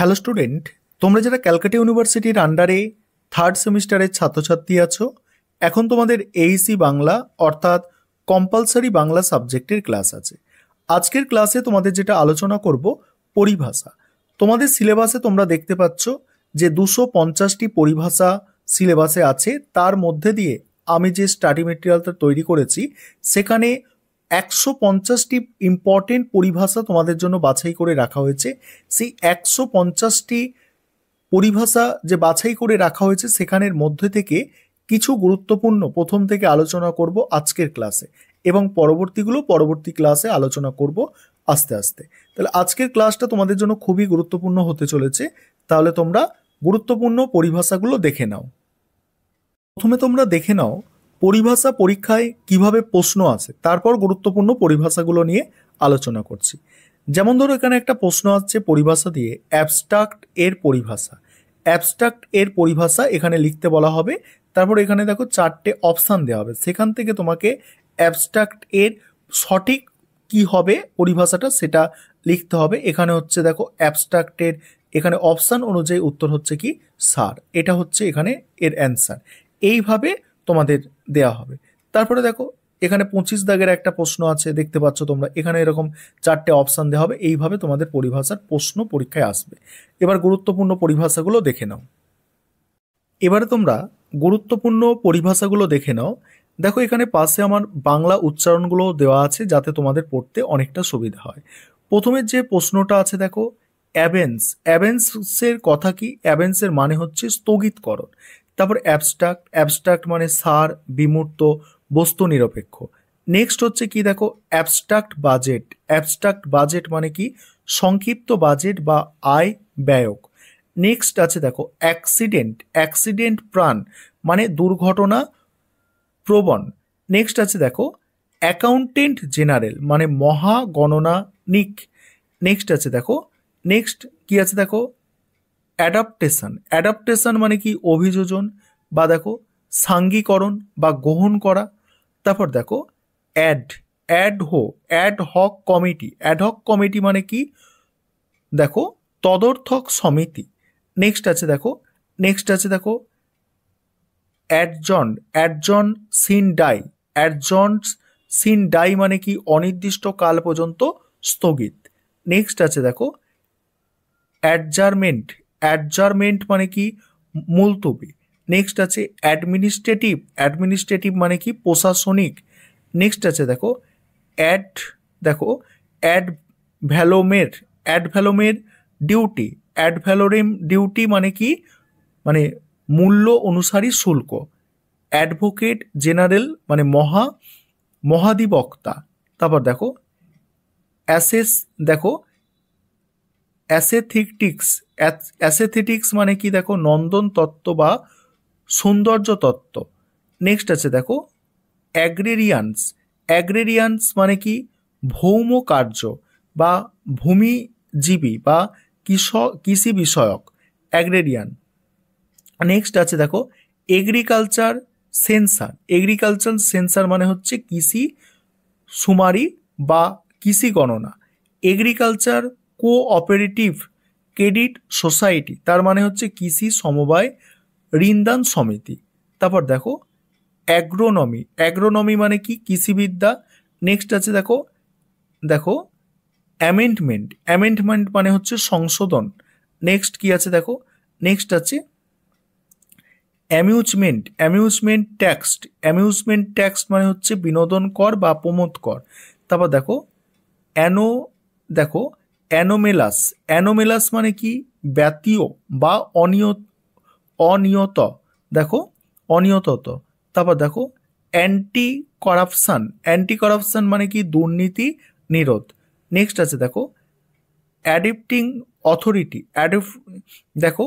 Hello student, তোমরা যারা ক্যালকাটা ইউনিভার্সিটির আন্ডারে থার্ড সেমিস্টারের ছাত্রছাত্রী আছো, এখন তোমাদের এইসি বাংলা অর্থাৎ কম্পালসারি বাংলা সাবজেক্টের ক্লাস আছে। আজকের ক্লাসে তোমাদের যেটা আলোচনা করব পরিভাষা। তোমাদের সিলেবাসে তোমরা দেখতে পাচ্ছ যে 250টি পরিভাষা সিলেবাসে আছে। তার মধ্যে দিয়ে আমি যে স্টাডি মেটেরিয়ালটা তৈরি করেছি সেখানে 150টি ইম্পর্টেন্ট পরিভাষা তোমাদের জন্য বাছাই করে রাখা হয়েছে। সেই 150টি পরিভাষা যে বাছাই করে রাখা হয়েছে সেখানের মধ্যে থেকে কিছু গুরুত্বপূর্ণ প্রথম থেকে আলোচনা করব আজকের ক্লাসে, এবং পরবর্তী ক্লাসে আলোচনা করব আস্তে আস্তে। তাহলে আজকের ক্লাসটা তোমাদের জন্য খুবই গুরুত্বপূর্ণ হতে চলেছে। তাহলে তোমরা গুরুত্বপূর্ণ পরিভাষাগুলো দেখে নাও। প্রথমে তোমরা দেখে নাও পরিভাষা পরীক্ষায় কিভাবে প্রশ্ন আসে, তারপর গুরুত্বপূর্ণ পরিভাষাগুলো নিয়ে আলোচনা করছি। যেমন ধরো এখানে একটা প্রশ্ন আসছে পরিভাষা দিয়ে, অ্যাবস্ট্রাক্ট এর পরিভাষা। অ্যাবস্ট্রাক্ট এর পরিভাষা এখানে লিখতে বলা হবে। তারপর এখানে দেখো 4টে অপশান দেওয়া হবে, সেখান থেকে তোমাকে অ্যাবস্ট্রাক্ট এর সঠিক কি হবে পরিভাষাটা সেটা লিখতে হবে। এখানে হচ্ছে দেখো অ্যাবস্ট্রাক্টের এখানে অপশান অনুযায়ী উত্তর হচ্ছে কি স্যার, এটা হচ্ছে এখানে এর অ্যান্সার। এইভাবে তোমাদের দেয়া হবে। তারপরে দেখো এখানে 25 দাগের একটা প্রশ্ন আছে, দেখতে পাচ্ছ তোমরা এখানে এরকম 4টে অপশান দেওয়া হবে। এইভাবে তোমাদের পরিভাষার প্রশ্ন পরীক্ষায় আসবে। এবার গুরুত্বপূর্ণ পরিভাষাগুলো দেখে নাও। এবারে তোমরা গুরুত্বপূর্ণ পরিভাষাগুলো দেখে নাও। দেখো এখানে পাশে আমার বাংলা উচ্চারণগুলো দেওয়া আছে যাতে তোমাদের পড়তে অনেকটা সুবিধা হয়। প্রথমে যে প্রশ্নটা আছে দেখো অ্যাবেন্স। অ্যাবেন্সের কথা কি? অ্যাবেন্সের মানে হচ্ছে স্থগিতকরণ। তারপর অ্যাবস্ট্রাক্ট। অ্যাবস্ট্রাক্ট মানে সার, বিমূর্ত, বস্তু নিরপেক্ষ। নেক্সট হচ্ছে কি দেখো অ্যাবস্ট্রাক্ট বাজেট। অ্যাবস্ট্রাক্ট বাজেট মানে কি? সংক্ষিপ্ত বাজেট বা আয় ব্যয়ক। নেক্সট আছে দেখো অ্যাক্সিডেন্ট। অ্যাক্সিডেন্ট প্রাণ মানে দুর্ঘটনা প্রবণ। নেক্সট আছে দেখো অ্যাকাউন্টেন্ট জেনারেল মানে মহাগণনানিক। নেক্সট আছে দেখো নেক্সট কি আছে দেখো অ্যাডাপ্টেশন। অ্যাডাপ্টেশন মানে কি? অভিযোজন বা দেখো সাঙ্গীকরণ বা গ্রহণ করা। তারপর দেখো ad hoc committee. Ad hoc committee মানে কি? দেখো তদর্থক সমিতি। নেক্সট আছে দেখো adjourn scene die. Adjourn scene die মানে কি? অনির্দিষ্ট কাল পর্যন্ত স্থগিত। নেক্সট আছে দেখো অ্যাডজারমেন্ট মানে কি? মুলতবি। নেক্সট আছে অ্যাডমিনিস্ট্রেটিভ মানে কি? প্রশাসনিক। নেক্সট আছে দেখো অ্যাডভ্যালোমের ডিউটি। অ্যাডভ্যালোরেম ডিউটি মানে কি? মানে মূল্য অনুসারী শুল্ক। অ্যাডভোকেট জেনারেল মানে মহাধিবক্তা। তারপর দেখো অ্যাসেথেটিক্স মানে কি? দেখো নন্দন তত্ত্ব বা সৌন্দর্য তত্ত্ব। নেক্সট আছে দেখো অ্যাগ্রেরিয়ান্স মানে কি? ভৌম কার্য বা ভূমিজীবী বা কৃষি বিষয়ক অ্যাগ্রেরিয়ান। নেক্সট আছে দেখো এগ্রিকালচার সেন্সার মানে হচ্ছে কৃষি শুমারি বা কৃষি গণনা। এগ্রিকালচার কোঅপারেটিভ ক্রেডিট সোসাইটি তার মানে হচ্ছে কৃষি সমবায় ঋণদান সমিতি। তারপর দেখো অ্যাগ্রোনমি মানে কি? কৃষিবিদ্যা। নেক্সট আছে দেখো অ্যামেন্ডমেন্ট মানে হচ্ছে সংশোধন। নেক্সট কি আছে দেখো নেক্সট আছে অ্যামিউজমেন্ট ট্যাক্স মানে হচ্ছে বিনোদন কর বা প্রমোদ কর। তারপর দেখো অ্যানোমেলাস মানে কি? ব্যতীয় বা অনিয়ত। দেখো অনিয়তত। তারপর দেখো অ্যান্টি কারাপশন মানে কি? দুর্নীতি নিরোধ। নেক্সট আছে দেখো অ্যাডিপটিং অথরিটি। দেখো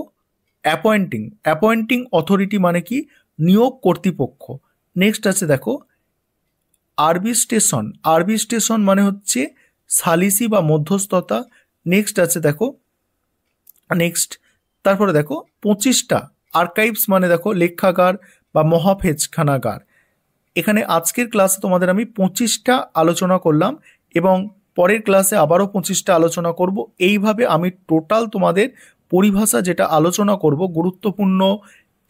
অ্যাপয়েন্টিং অথরিটি মানে কি? নিয়োগ কর্তৃপক্ষ। নেক্সট আছে দেখো আরবিস্টেশন মানে হচ্ছে সালিসি বা মধ্যস্থতা। নেক্সট আছে দেখো তারপরে দেখো 25টা আর্কাইভস মানে দেখো লেখাগার বা মহাফেজখানাগার। এখানে আজকের ক্লাসে তোমাদের আমি 25টা আলোচনা করলাম এবং পরের ক্লাসে আবারও 25টা আলোচনা করব। এইভাবে আমি টোটাল তোমাদের পরিভাষা যেটা আলোচনা করব, গুরুত্বপূর্ণ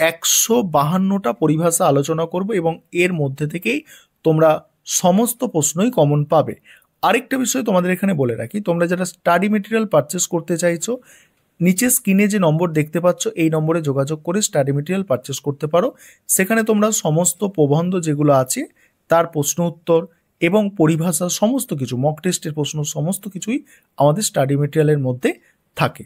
152টা পরিভাষা আলোচনা করব এবং এর মধ্যে থেকেই তোমরা সমস্ত প্রশ্নই কমন পাবে। আরেকটা বিষয় তোমাদের এখানে বলে রাখি, তোমরা যারা স্টাডি মেটেরিয়াল পারচেস করতে চাইছো, নিচে স্ক্রিনে যে নম্বর দেখতে পাচ্ছ এই নম্বরে যোগাযোগ করে স্টাডি মেটেরিয়াল পারচেস করতে পারো। সেখানে তোমরা সমস্ত প্রবন্ধ যেগুলো আছে তার প্রশ্ন উত্তর এবং পরিভাষা সমস্ত কিছু, মক টেস্টের প্রশ্ন সমস্ত কিছুই আমাদের স্টাডি মেটেরিয়ালের মধ্যে থাকে।